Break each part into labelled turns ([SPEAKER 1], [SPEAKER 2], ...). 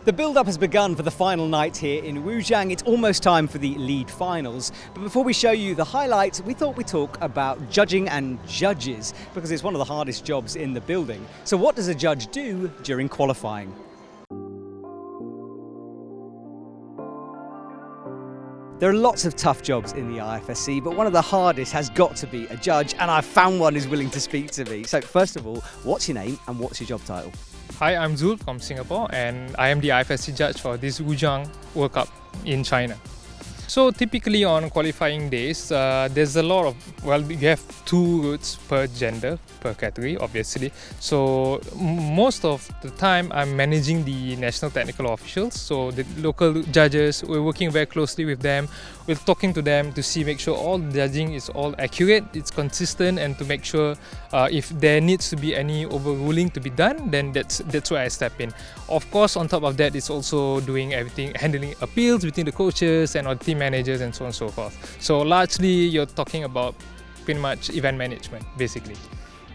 [SPEAKER 1] The build-up has begun for the final night here in Wujiang. It's almost time for the lead finals. But before we show you the highlights, we thought we'd talk about judging and judges, because it's one of the hardest jobs in the building. So what does a judge do during qualifying? There are lots of tough jobs in the IFSC, but one of the hardest has got to be a judge, and I've found one who's willing to speak to me. So first of all, what's your name and what's your job title?
[SPEAKER 2] Hi, I'm Zul from Singapore, and I am the IFSC judge for this Wujiang World Cup in China. So typically on qualifying days, there's a lot of, you have 2 routes per gender, per category, obviously. So most of the time I'm managing the national technical officials, so the local judges. We're working very closely with them. We're talking to them to make sure all judging is all accurate, it's consistent, and to make sure if there needs to be any overruling to be done, then that's where I step in. Of course, on top of that, it's also doing everything, handling appeals between the coaches and our team managers and so on and so forth. So largely you're talking about pretty much event management, basically.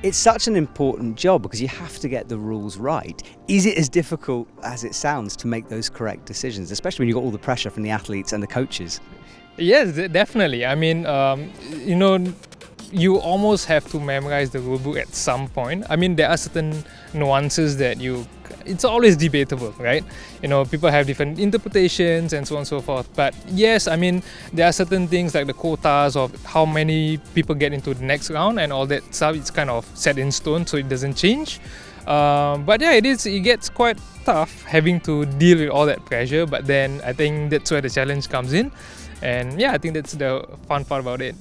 [SPEAKER 1] It's such an important job because you have to get the rules right. Is it as difficult as it sounds to make those correct decisions, especially when you've got all the pressure from the athletes and the coaches?
[SPEAKER 2] Yes, definitely. I mean, you almost have to memorize the rulebook at some point. I mean, there are certain nuances that it's always debatable, right? People have different interpretations and so on and so forth. But yes, I mean, there are certain things like the quotas of how many people get into the next round and all that stuff. It's kind of set in stone, so it doesn't change. But yeah, it gets quite tough having to deal with all that pressure. But then I think that's where the challenge comes in. And yeah, I think that's the fun part about it.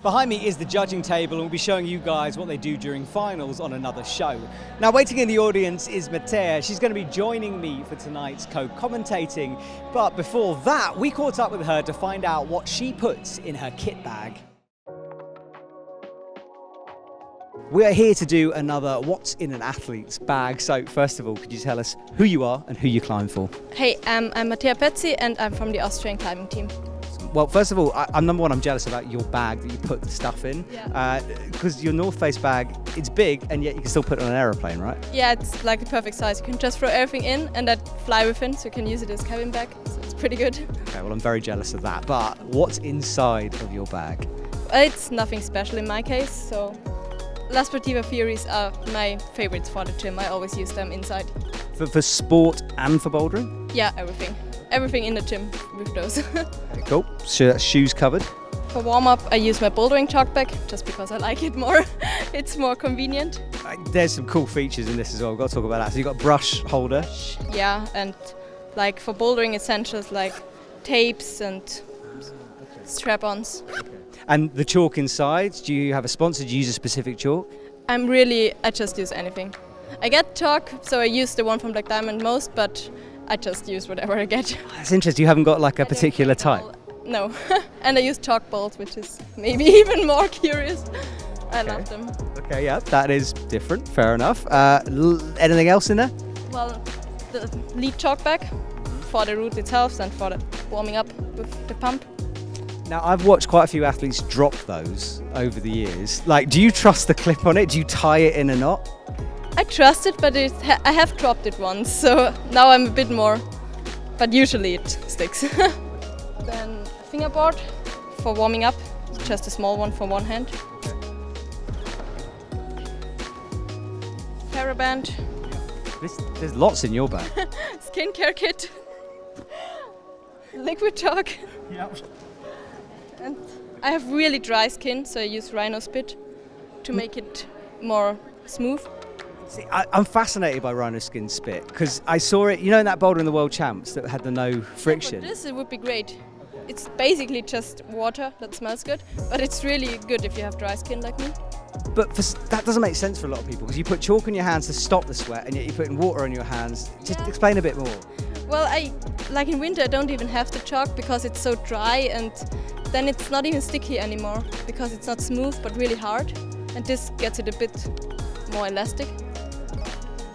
[SPEAKER 1] Behind me is the judging table, and we'll be showing you guys what they do during finals on another show. Now, waiting in the audience is Matea. She's going to be joining me for tonight's co-commentating. But before that, we caught up with her to find out what she puts in her kit bag. We are here to do another What's in an Athlete's Bag. So first of all, could you tell us who you are and who you climb for?
[SPEAKER 3] Hey, I'm Matea Petzi and I'm from the Austrian climbing team.
[SPEAKER 1] Well, first of all, I'm jealous about your bag that you put the stuff in.
[SPEAKER 3] Yeah.
[SPEAKER 1] Because your North Face bag, it's big and yet you can still put it on an aeroplane, right?
[SPEAKER 3] Yeah, it's like the perfect size. You can just throw everything in and then fly within, so you can use it as cabin bag. So it's pretty good.
[SPEAKER 1] Okay, well, I'm very jealous of that. But what's inside of your bag?
[SPEAKER 3] It's nothing special in my case, so La Sportiva Theories are my favorites for the gym. I always use them inside.
[SPEAKER 1] For sport and for bouldering?
[SPEAKER 3] Yeah, everything. Everything in the gym with those.
[SPEAKER 1] Okay, cool. So that's shoes covered.
[SPEAKER 3] For warm-up, I use my bouldering chalk bag just because I like it more. It's more convenient.
[SPEAKER 1] There's some cool features in this as well. We've got to talk about that. So you've got a brush holder.
[SPEAKER 3] Yeah, and like for bouldering essentials like tapes and strap-ons.
[SPEAKER 1] Okay. And the chalk inside, do you have a sponsor? Do you use a specific chalk?
[SPEAKER 3] I just use anything. I get chalk, so I use the one from Black Diamond most, but I just use whatever I get.
[SPEAKER 1] That's interesting. You haven't got like a particular type?
[SPEAKER 3] No. And I use chalk balls, which is maybe even more curious. I love them.
[SPEAKER 1] Okay, yeah, that is different. Fair enough. Anything else in there?
[SPEAKER 3] Well, the lead chalk bag for the route itself and for the warming up with the pump.
[SPEAKER 1] Now, I've watched quite a few athletes drop those over the years. Like, do you trust the clip on it? Do you tie it in a knot?
[SPEAKER 3] I trust it, but I have dropped it once, so now I'm a bit more, but usually it sticks. Then a fingerboard for warming up, just a small one for one hand. TheraBand.
[SPEAKER 1] There's lots in your bag.
[SPEAKER 3] Skincare kit. Liquid chalk.
[SPEAKER 1] Yep.
[SPEAKER 3] And I have really dry skin, so I use Rhino Spit to make it more smooth.
[SPEAKER 1] See, I'm fascinated by Rhino Skin Spit because I saw it, in that boulder in the World Champs that had the no friction.
[SPEAKER 3] For this, it would be great. It's basically just water that smells good, but it's really good if you have dry skin like me.
[SPEAKER 1] But that doesn't make sense for a lot of people because you put chalk on your hands to stop the sweat and yet you're putting water on your hands. Just explain a bit more.
[SPEAKER 3] Well, like in winter, I don't even have the chalk because it's so dry, and then it's not even sticky anymore because it's not smooth but really hard, and this gets it a bit more elastic.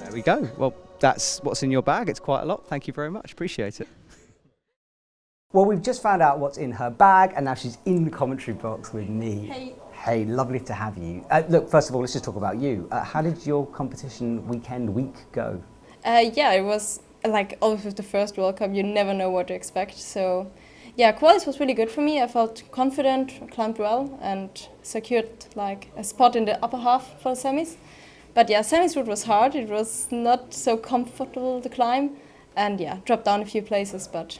[SPEAKER 1] There we go. Well, that's what's in your bag. It's quite a lot. Thank you very much. Appreciate it. Well, we've just found out what's in her bag, and now she's in the commentary box with me.
[SPEAKER 3] Hey.
[SPEAKER 1] Hey, lovely to have you. Look, first of all, let's just talk about you. How did your competition week go?
[SPEAKER 3] Yeah, it was like always with the first World Cup, you never know what to expect. So yeah, qualis was really good for me. I felt confident, climbed well, and secured like a spot in the upper half for the semis. But yeah, semis route was hard. It was not so comfortable to climb, and yeah, dropped down a few places, but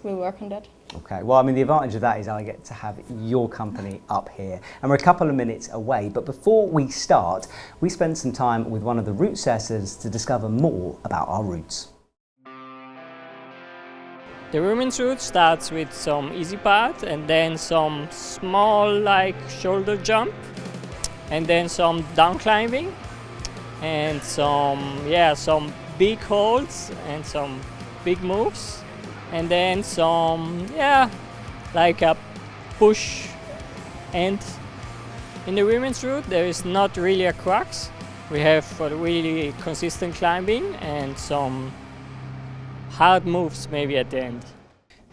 [SPEAKER 3] we'll work on that.
[SPEAKER 1] Okay, well, I mean, the advantage of that is I get to have your company up here, and we're a couple of minutes away. But before we start, we spend some time with one of the route setters to discover more about our routes.
[SPEAKER 4] The women's route starts with some easy part and then some small like shoulder jump and then some down climbing and some big holds and some big moves and then some like a push. And in the women's route there is not really a crux. We have a really consistent climbing and some hard moves maybe at the end.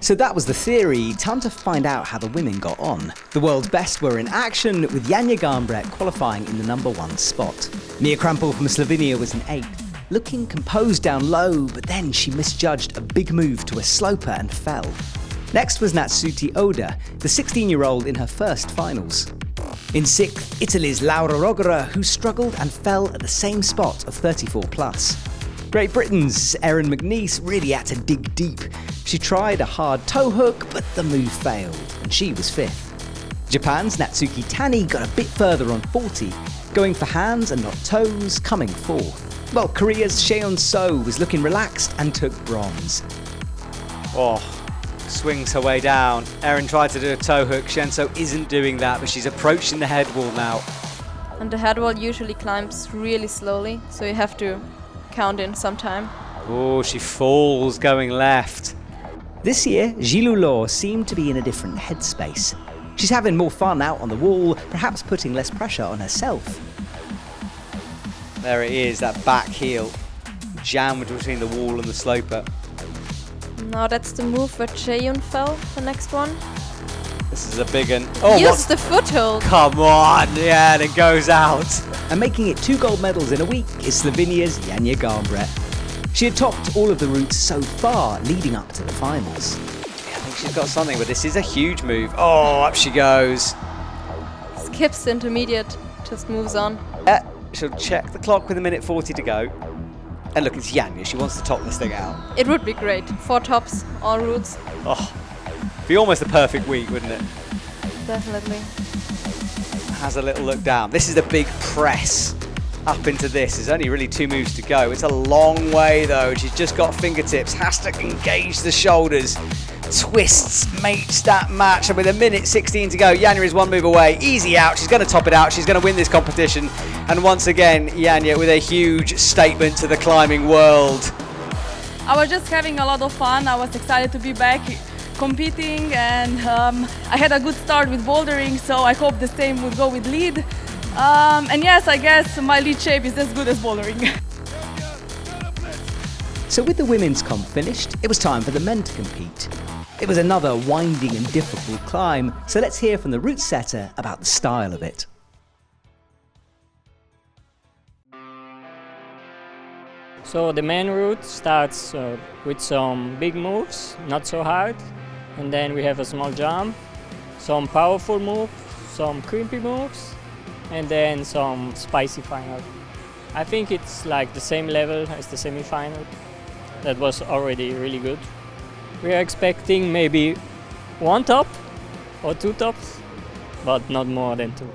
[SPEAKER 1] So that was the theory. Time to find out how the women got on. The world's best were in action, with Janja Garnbret qualifying in the #1 spot. Mia Krampel from Slovenia was in 8th, looking composed down low, but then she misjudged a big move to a sloper and fell. Next was Natsuti Oda, the 16-year-old in her first finals. In 6th, Italy's Laura Rogera, who struggled and fell at the same spot of 34+. Great Britain's Erin McNeice really had to dig deep. She tried a hard toe hook, but the move failed, and she was 5th. Japan's Natsuki Tani got a bit further on 40, going for hands and not toes, coming 4th. While Korea's Cheon So was looking relaxed and took bronze. Oh, swings her way down. Erin tried to do a toe hook. Cheon So isn't doing that, but she's approaching the head wall now.
[SPEAKER 3] And the head wall usually climbs really slowly, so you have to count in some time.
[SPEAKER 1] Oh, she falls going left. This year, Gilou Law seemed to be in a different headspace. She's having more fun out on the wall, perhaps putting less pressure on herself. There it is, that back heel jammed between the wall and the sloper.
[SPEAKER 3] Now that's the move where Cheon fell, the next one.
[SPEAKER 1] This is a big one. Oh,
[SPEAKER 3] use the foothold.
[SPEAKER 1] Come on, yeah, and it goes out. And making it 2 gold medals in a week is Slovenia's Janja Garnbret. She had topped all of the routes so far leading up to the finals. Yeah, I think she's got something, but this is a huge move. Oh, up she goes.
[SPEAKER 3] Skips the intermediate, just moves on.
[SPEAKER 1] She'll check the clock with 1:40 to go. And look, it's Janja, she wants to top this thing out.
[SPEAKER 3] It would be great. 4 tops, all routes.
[SPEAKER 1] Oh, be almost a perfect week, wouldn't it?
[SPEAKER 3] Definitely.
[SPEAKER 1] Has a little look down. This is the big press up into this. There's only really 2 moves to go. It's a long way though. She's just got fingertips, has to engage the shoulders. Twists, mates that match, and with 1:16 to go, Janja is 1 move away. Easy out, she's going to top it out, she's going to win this competition. And once again, Janja with a huge statement to the climbing world.
[SPEAKER 5] I was just having a lot of fun. I was excited to be back competing, and I had a good start with bouldering, so I hope the same would go with lead. And yes, I guess my lead shape is as good as bouldering.
[SPEAKER 1] So with the women's comp finished, it was time for the men to compete. It was another winding and difficult climb, so let's hear from the route setter about the style of it.
[SPEAKER 4] So the main route starts with some big moves, not so hard, and then we have a small jump, some powerful moves, some crimpy moves, and then some spicy final. I think it's like the same level as the semi-final. That was already really good. We are expecting maybe 1 top or 2 tops, but not more than 2.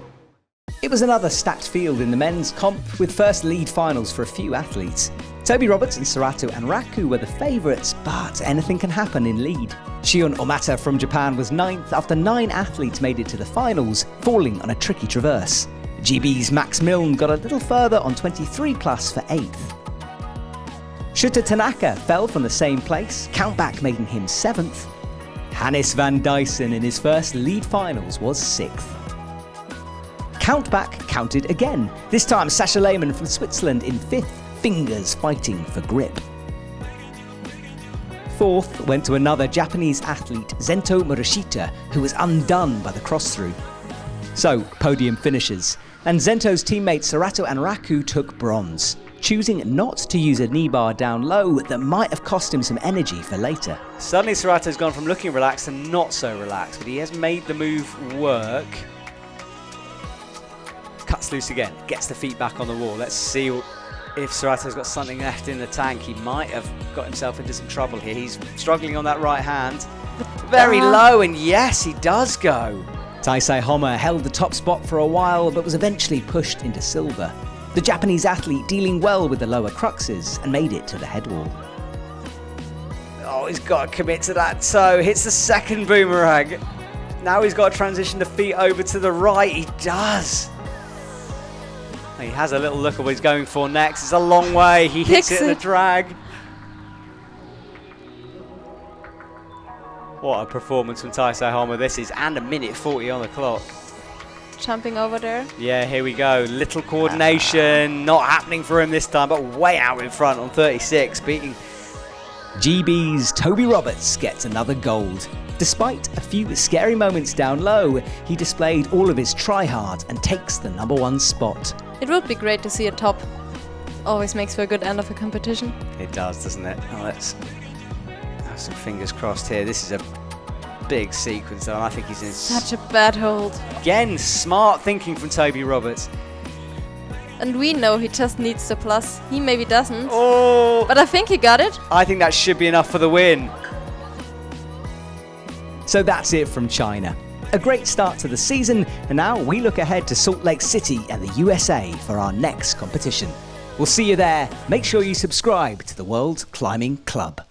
[SPEAKER 1] It was another stacked field in the men's comp, with first lead finals for a few athletes. Toby Roberts and Serato and Raku were the favourites, but anything can happen in lead. Shion Omata from Japan was 9th after 9 athletes made it to the finals, falling on a tricky traverse. GB's Max Milne got a little further on 23+ for 8th. Shuta Tanaka fell from the same place, countback making him 7th. Hannes van Dyssen in his first lead finals was 6th. Countback counted again, this time Sasha Lehmann from Switzerland in 5th, fingers fighting for grip. 4th went to another Japanese athlete, Zento Murashita, who was undone by the cross-through. So, podium finishes, and Zento's teammates Serato and Raku took bronze. choosing not to use a knee bar down low that might have cost him some energy for later. Suddenly Serrato's gone from looking relaxed to not so relaxed, but he has made the move work. Cuts loose again, gets the feet back on the wall. Let's see if Serrato's got something left in the tank. He might have got himself into some trouble here. He's struggling on that right hand. Very low, and yes, he does go. Taisei Homma held the top spot for a while, but was eventually pushed into silver. The Japanese athlete dealing well with the lower cruxes and made it to the head wall. Oh, he's got to commit to that toe. Hits the second boomerang. Now he's got to transition the feet over to the right. He does. He has a little look at what he's going for next. It's a long way. He hits it in the drag. What a performance from Taisei Homma this is, and a minute 40 on the clock.
[SPEAKER 3] Jumping over there.
[SPEAKER 1] Yeah, here we go. Little coordination, not happening for him this time, but way out in front on 36, beating GB's Toby Roberts gets another gold. Despite a few scary moments down low, he displayed all of his try-hard and takes the #1 spot.
[SPEAKER 3] It would be great to see a top. Always makes for a good end of a competition.
[SPEAKER 1] It does, doesn't it? Oh, let's have some fingers crossed here. This is a big sequence, and I think he's in
[SPEAKER 3] Such a bad hold.
[SPEAKER 1] Again, smart thinking from Toby Roberts.
[SPEAKER 3] And we know he just needs the plus. He maybe doesn't.
[SPEAKER 1] Oh!
[SPEAKER 3] But I think he got it.
[SPEAKER 1] I think that should be enough for the win. So that's it from China. A great start to the season, and now we look ahead to Salt Lake City and the USA for our next competition. We'll see you there. Make sure you subscribe to the World Climbing Club.